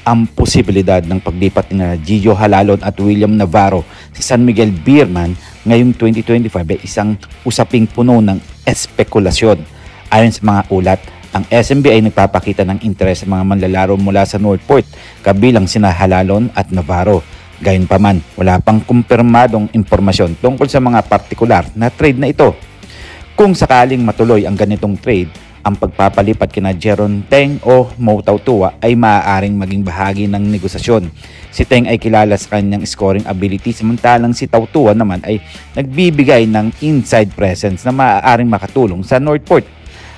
Ang posibilidad ng paglipat ni Gio Halalon at William Navarro sa San Miguel Beerman ngayong 2025 ay isang usaping puno ng espekulasyon. Ayon sa mga ulat, ang SMB ay nagpapakita ng interes sa mga manlalaro mula sa Northport kabilang sina Halalon at Navarro. Gayunpaman, wala pang kumpirmadong impormasyon tungkol sa mga partikular na trade na ito. Kung sakaling matuloy ang ganitong trade, ang pagpapalipat kina Jeron Teng o Mo Tautua ay maaaring maging bahagi ng negosasyon. Si Teng ay kilala sa kanyang scoring ability, samantalang si Tautua naman ay nagbibigay ng inside presence na maaaring makatulong sa Northport.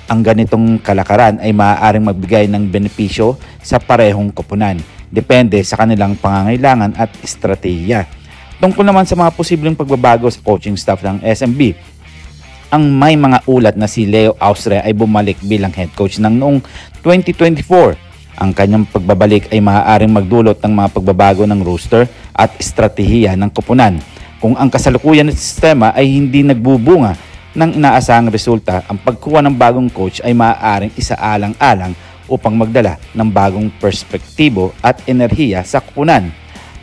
Ang ganitong kalakaran ay maaaring magbigay ng benepisyo sa parehong koponan, depende sa kanilang pangangailangan at estratehiya. Tungkol naman sa mga posibleng pagbabago sa coaching staff ng SMB, ang may mga ulat na si Leo Austria ay bumalik bilang head coach ng noong 2024. Ang kanyang pagbabalik ay maaaring magdulot ng mga pagbabago ng roster at estratehiya ng koponan. Kung ang kasalukuyan ng sistema ay hindi nagbubunga ng inaasahang resulta, ang pagkuha ng bagong coach ay maaaring isaalang-alang upang magdala ng bagong perspektibo at enerhiya sa koponan.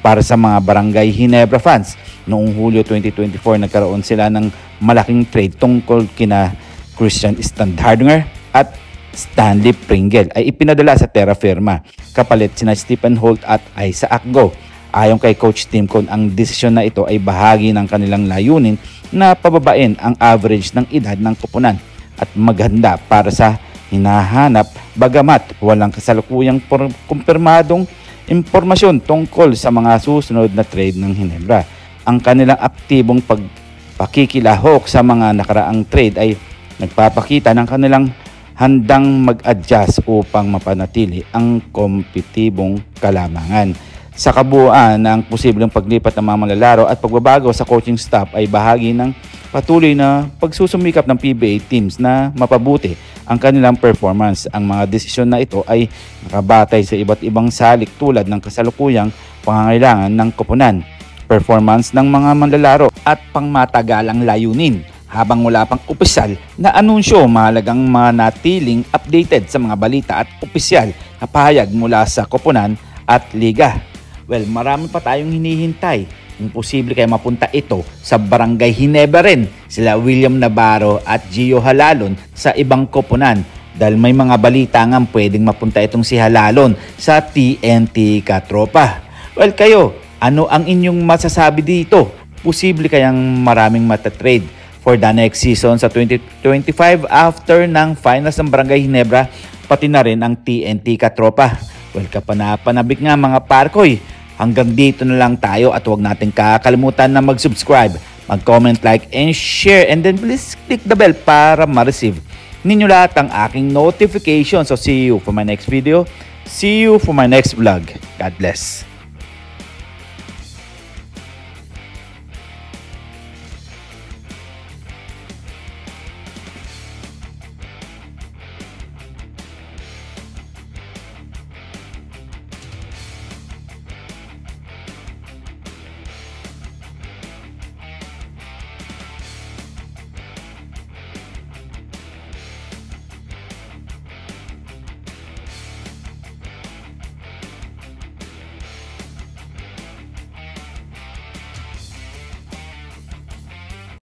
Para sa mga Barangay Ginebra fans, noong Hulyo 2024 nagkaroon sila ng malaking trade tungkol kina Christian Standhardinger at Stanley Pringle ay ipinadala sa terra firma, kapalit sina Stephen Holt at Isaac Go. Ayon kay Coach Tim Cone, ang desisyon na ito ay bahagi ng kanilang layunin na pababain ang average ng edad ng koponan at maghanda para sa hinahanap, bagamat walang kasalukuyang kumpirmadong impormasyon tungkol sa mga susunod na trade ng Ginebra. Ang kanilang aktibong pagpakikilahok sa mga nakaraang trade ay nagpapakita ng kanilang handang mag-adjust upang mapanatili ang kompetitibong kalamangan. Sa kabuuan, ang posibleng paglipat ng mga manlalaro at pagbabago sa coaching staff ay bahagi ng patuloy na pagsusumikap ng PBA teams na mapabuti ang kanilang performance. Ang mga desisyon na ito ay nakabatay sa iba't ibang salik tulad ng kasalukuyang pangangailangan ng koponan, performance ng mga manlalaro at pangmatagalang layunin. Habang wala pang opisyal na anunsyo, mahalagang manatiling updated sa mga balita at opisyal na pahayag mula sa koponan at liga. Well, marami pa tayong hinihintay. Imposible kaya mapunta ito sa Barangay Ginebra rin sila William Navarro at Gio Halalon sa ibang koponan, dahil may mga balita nga pwedeng mapunta itong si Halalon sa TNT Katropa. Well, kayo, ano ang inyong masasabi dito? Posible kayang maraming matatrade for the next season sa 2025 after ng finals ng Barangay Ginebra, pati na rin ang TNT Katropa? Well, kapanabik nga mga parkoy. Hanggang dito na lang tayo at huwag natin kakalimutan na mag-subscribe, mag-comment, like, and share. And then please click the bell para ma-receive ninyo lahat ang aking notification. So see you for my next video. See you for my next vlog. God bless.